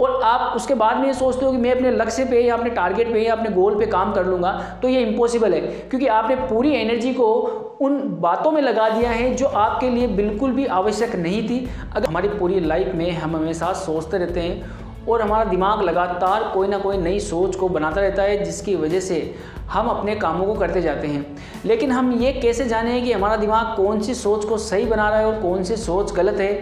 और आप उसके बाद में ये सोचते हो कि मैं अपने लक्ष्य पे या अपने टारगेट पे या अपने गोल पे काम कर लूँगा, तो ये इम्पॉसिबल है, क्योंकि आपने पूरी एनर्जी को उन बातों में लगा दिया है जो आपके लिए बिल्कुल भी आवश्यक नहीं थी। अगर हमारी पूरी लाइफ में हम हमेशा सोचते रहते हैं और हमारा दिमाग लगातार कोई ना कोई नई सोच को बनाता रहता है, जिसकी वजह से हम अपने कामों को करते जाते हैं, लेकिन हम ये कैसे जानें कि हमारा दिमाग कौन सी सोच को सही बना रहा है और कौन सी सोच गलत है,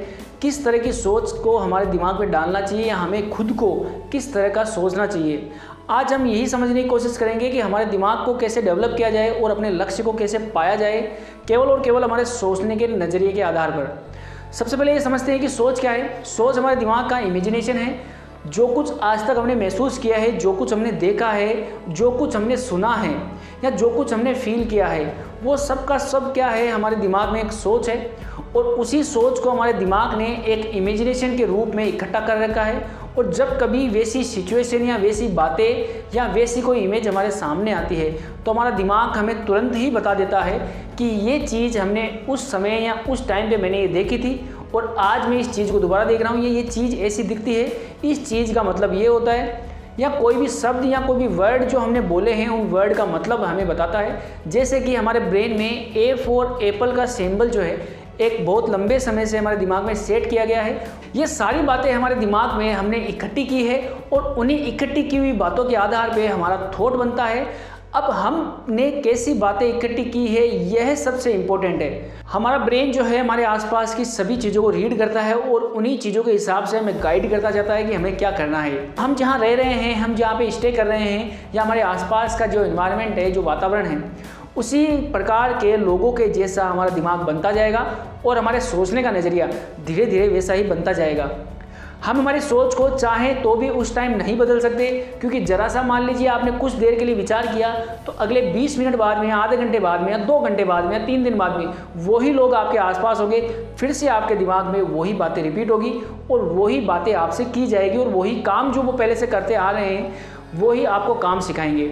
किस तरह की सोच को हमारे दिमाग में डालना चाहिए या हमें खुद को किस तरह का सोचना चाहिए। आज हम यही समझने की कोशिश करेंगे कि हमारे दिमाग को कैसे डेवलप किया जाए और अपने लक्ष्य को कैसे पाया जाए, केवल और केवल हमारे सोचने के नज़रिए के आधार पर। सबसे पहले ये समझते हैं कि सोच क्या है। सोच हमारे दिमाग का इमेजिनेशन है। जो कुछ आज तक हमने महसूस किया है, जो कुछ हमने देखा है, जो कुछ हमने सुना है या जो कुछ हमने फील किया है, वो सब का सब क्या है, हमारे दिमाग में एक सोच है और उसी सोच को हमारे दिमाग ने एक इमेजिनेशन के रूप में इकट्ठा कर रखा है। और जब कभी वैसी सिचुएशन या वैसी बातें या वैसी कोई इमेज हमारे सामने आती है तो हमारा दिमाग हमें तुरंत ही बता देता है कि ये चीज़ हमने उस समय या उस टाइम पे मैंने ये देखी थी और आज मैं इस चीज़ को दोबारा देख रहा हूँ, ये चीज़ ऐसी दिखती है, इस चीज़ का मतलब ये होता है। या कोई भी शब्द या कोई भी वर्ड जो हमने बोले हैं, उन वर्ड का मतलब हमें बताता है। जैसे कि हमारे ब्रेन में ए फॉर एप्पल का सिंबल जो है एक बहुत लंबे समय से हमारे दिमाग में सेट किया गया है। ये सारी बातें हमारे दिमाग में हमने इकट्ठी की है और उन्हीं इकट्ठी की हुई बातों के आधार पे हमारा थॉट बनता है। अब हमने कैसी बातें इकट्ठी की है, यह सबसे इम्पोर्टेंट है। हमारा ब्रेन जो है हमारे आसपास की सभी चीज़ों को रीड करता है और उन्हीं चीज़ों के हिसाब से हमें गाइड करता जाता है कि हमें क्या करना है। हम जहाँ रह रहे हैं, हम जहाँ पे स्टे कर रहे हैं या हमारे आसपास का जो एनवायरनमेंट है, जो वातावरण है, उसी प्रकार के लोगों के जैसा हमारा दिमाग बनता जाएगा और हमारे सोचने का नज़रिया धीरे धीरे वैसा ही बनता जाएगा। हम हमारी सोच को चाहें तो भी उस टाइम नहीं बदल सकते, क्योंकि ज़रा सा मान लीजिए आपने कुछ देर के लिए विचार किया तो अगले 20 मिनट बाद में, आधे घंटे बाद में, या 2 घंटे बाद में, या 3 दिन बाद में वही लोग आपके आसपास होंगे, फिर से आपके दिमाग में वही बातें रिपीट होगी और वही बातें आपसे की जाएगी और वही काम जो वो पहले से करते आ रहे हैं वही आपको काम सिखाएंगे।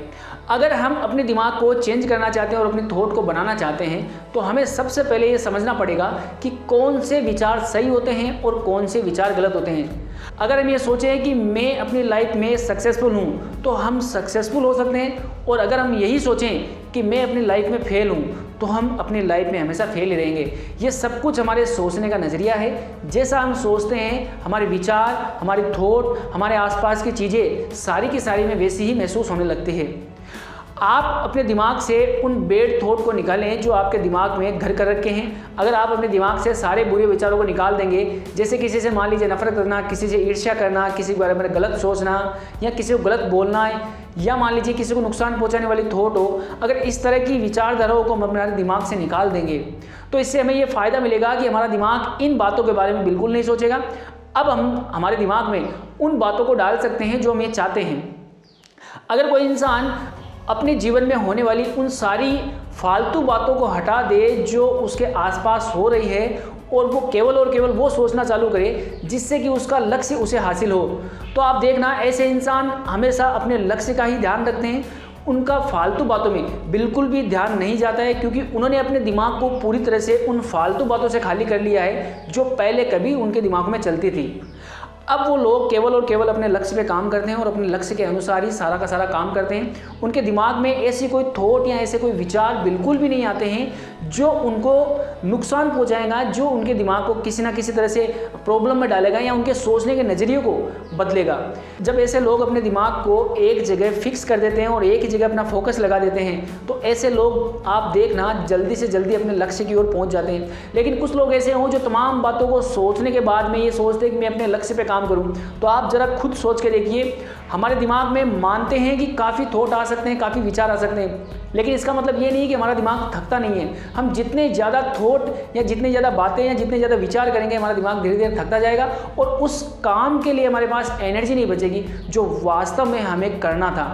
अगर हम अपने दिमाग को चेंज करना चाहते हैं और अपने थॉट को बनाना चाहते हैं तो हमें सबसे पहले ये समझना पड़ेगा कि कौन से विचार सही होते हैं और कौन से विचार गलत होते हैं। अगर हम ये सोचें कि मैं अपनी लाइफ में सक्सेसफुल हूँ तो हम सक्सेसफुल हो सकते हैं, और अगर हम यही सोचें कि मैं अपनी लाइफ में फेल हूँ तो हम अपनी लाइफ में हमेशा फेल ही रहेंगे। ये सब कुछ हमारे सोचने का नज़रिया है। जैसा हम सोचते हैं, हमारे विचार, हमारी थॉट, हमारे आसपास की चीज़ें सारी की सारी में वैसी ही महसूस होने लगती है। आप अपने दिमाग से उन बैड थॉट को निकालें जो आपके दिमाग में घर कर रखे हैं। अगर आप अपने दिमाग से सारे बुरे विचारों को निकाल देंगे, जैसे किसी से मान लीजिए नफरत करना, किसी से ईर्ष्या करना, किसी के बारे में गलत सोचना या किसी को गलत बोलना है, या मान लीजिए किसी को नुकसान पहुंचाने वाली थॉट हो, अगर इस तरह की विचारधाराओं को हम अपने दिमाग से निकाल देंगे तो इससे हमें ये फ़ायदा मिलेगा कि हमारा दिमाग इन बातों के बारे में बिल्कुल नहीं सोचेगा। अब हम हमारे दिमाग में उन बातों को डाल सकते हैं जो हम ये चाहते हैं। अगर कोई इंसान अपने जीवन में होने वाली उन सारी फालतू बातों को हटा दे जो उसके आसपास हो रही है और वो केवल और केवल वो सोचना चालू करे जिससे कि उसका लक्ष्य उसे हासिल हो, तो आप देखना ऐसे इंसान हमेशा अपने लक्ष्य का ही ध्यान रखते हैं। उनका फालतू बातों में बिल्कुल भी ध्यान नहीं जाता है, क्योंकि उन्होंने अपने दिमाग को पूरी तरह से उन फालतू बातों से खाली कर लिया है जो पहले कभी उनके दिमाग में चलती थी। अब वो लोग केवल और केवल अपने लक्ष्य पे काम करते हैं और अपने लक्ष्य के अनुसार ही सारा का सारा काम करते हैं। उनके दिमाग में ऐसी कोई थॉट या ऐसे कोई विचार बिल्कुल भी नहीं आते हैं जो उनको नुकसान पहुंचाएगा, जो उनके दिमाग को किसी ना किसी तरह से प्रॉब्लम में डालेगा या उनके सोचने के नज़रिए को बदलेगा। जब ऐसे लोग अपने दिमाग को एक जगह फिक्स कर देते हैं और एक ही जगह अपना फोकस लगा देते हैं तो ऐसे लोग आप देखना जल्दी से जल्दी अपने लक्ष्य की ओर पहुँच जाते हैं। लेकिन कुछ लोग ऐसे हों जो तमाम बातों को सोचने के बाद में ये सोचते हैं कि मैं अपने लक्ष्य पे काम करूं, तो आप जरा खुद सोच के देखिए, हमारे दिमाग में मानते हैं कि काफ़ी थॉट आ सकते हैं, काफ़ी विचार आ सकते हैं, लेकिन इसका मतलब ये नहीं है कि हमारा दिमाग थकता नहीं है। हम जितने ज़्यादा थॉट या जितनी ज़्यादा बातें या जितने ज़्यादा विचार करेंगे हमारा दिमाग धीरे धीरे थकता जाएगा और उस काम के लिए हमारे पास एनर्जी नहीं बचेगी जो वास्तव में हमें करना था।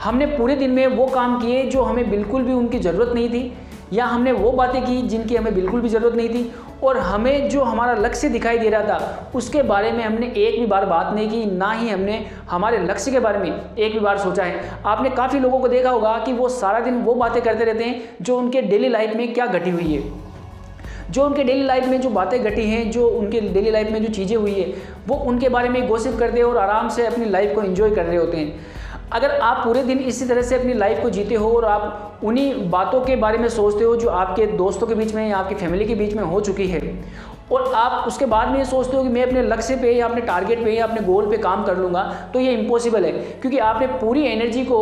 हमने पूरे दिन में वो काम किए जो हमें बिल्कुल भी उनकी ज़रूरत नहीं थी, या हमने वो बातें की जिनकी हमें बिल्कुल भी ज़रूरत नहीं थी, और हमें जो हमारा लक्ष्य दिखाई दे रहा था उसके बारे में हमने एक भी बार बात नहीं की, ना ही हमने हमारे लक्ष्य के बारे में एक भी बार सोचा है। आपने काफ़ी लोगों को देखा होगा कि वो सारा दिन वो बातें करते रहते हैं जो उनके डेली लाइफ में क्या घटी हुई है, जो उनके डेली लाइफ में जो बातें घटी हैं, जो उनके डेली लाइफ में जो चीज़ें हुई है वो उनके बारे में गॉसिप करते हैं और आराम से अपनी लाइफ को एंजॉय कर रहे होते हैं। अगर आप पूरे दिन इसी तरह से अपनी लाइफ को जीते हो और आप उन्हीं बातों के बारे में सोचते हो जो आपके दोस्तों के बीच में या आपकी फैमिली के बीच में हो चुकी है, और आप उसके बाद में ये सोचते हो कि मैं अपने लक्ष्य पे या अपने टारगेट पे या अपने गोल पे काम कर लूँगा, तो ये इम्पॉसिबल है, क्योंकि आपने पूरी एनर्जी को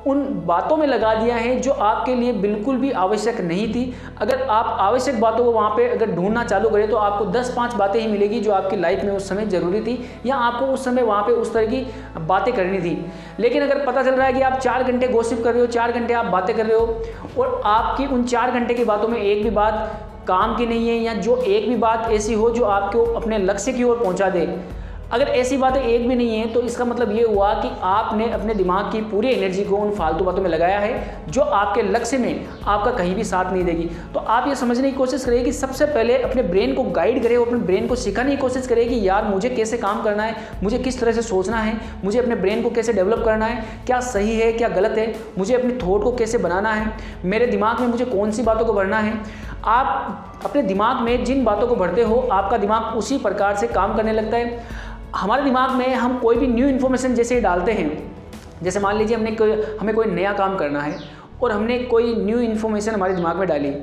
उन बातों में लगा दिया है जो आपके लिए बिल्कुल भी आवश्यक नहीं थी। अगर आप आवश्यक बातों को वहाँ पे अगर ढूंढना चालू करें तो आपको 10-5 बातें ही मिलेगी जो आपकी लाइफ में उस समय ज़रूरी थी या आपको उस समय वहाँ पे उस तरह की बातें करनी थी। लेकिन अगर पता चल रहा है कि आप 4 घंटे गॉसिप कर रहे हो, 4 घंटे आप बातें कर रहे हो और आपकी उन 4 घंटे की बातों में एक भी बात काम की नहीं है, या जो एक भी बात ऐसी हो जो आपको अपने लक्ष्य की ओर पहुंचा दे, अगर ऐसी बातें एक भी नहीं है तो इसका मतलब ये हुआ कि आपने अपने दिमाग की पूरी एनर्जी को उन फालतू बातों में लगाया है जो आपके लक्ष्य में आपका कहीं भी साथ नहीं देगी। तो आप ये समझने की कोशिश करें कि सबसे पहले अपने ब्रेन को गाइड करें और अपने ब्रेन को सिखाने की कोशिश करें कि यार मुझे कैसे काम करना है, मुझे किस तरह से सोचना है, मुझे अपने ब्रेन को कैसे डेवलप करना है, क्या सही है क्या गलत है, मुझे अपनी थॉट को कैसे बनाना है, मेरे दिमाग में मुझे कौन सी बातों को भरना है। आप अपने दिमाग में जिन बातों को भरते हो आपका दिमाग उसी प्रकार से काम करने लगता है। हमारे दिमाग में हम कोई भी न्यू इन्फॉर्मेशन जैसे डालते हैं, जैसे मान लीजिए हमें कोई नया काम करना है और हमने कोई न्यू इन्फॉर्मेशन हमारे दिमाग में डाली,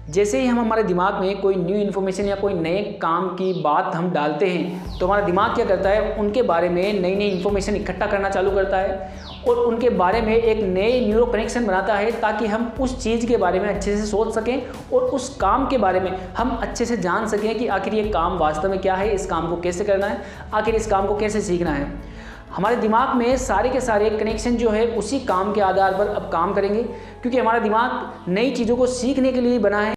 जैसे ही हम हमारे दिमाग में कोई न्यू इन्फॉर्मेशन या कोई नए काम की बात हम डालते हैं तो हमारा दिमाग क्या करता है, उनके बारे में नई नई इन्फॉर्मेशन इकट्ठा करना चालू करता है और उनके बारे में एक नए न्यूरो कनेक्शन बनाता है ताकि हम उस चीज़ के बारे में अच्छे से सोच सकें और उस काम के बारे में हम अच्छे से जान सकें कि आखिर ये काम वास्तव में क्या है, इस काम को कैसे करना है, आखिर इस काम को कैसे सीखना है। हमारे दिमाग में सारे के सारे कनेक्शन जो है उसी काम के आधार पर अब काम करेंगे, क्योंकि हमारा दिमाग नई चीज़ों को सीखने के लिए बना है।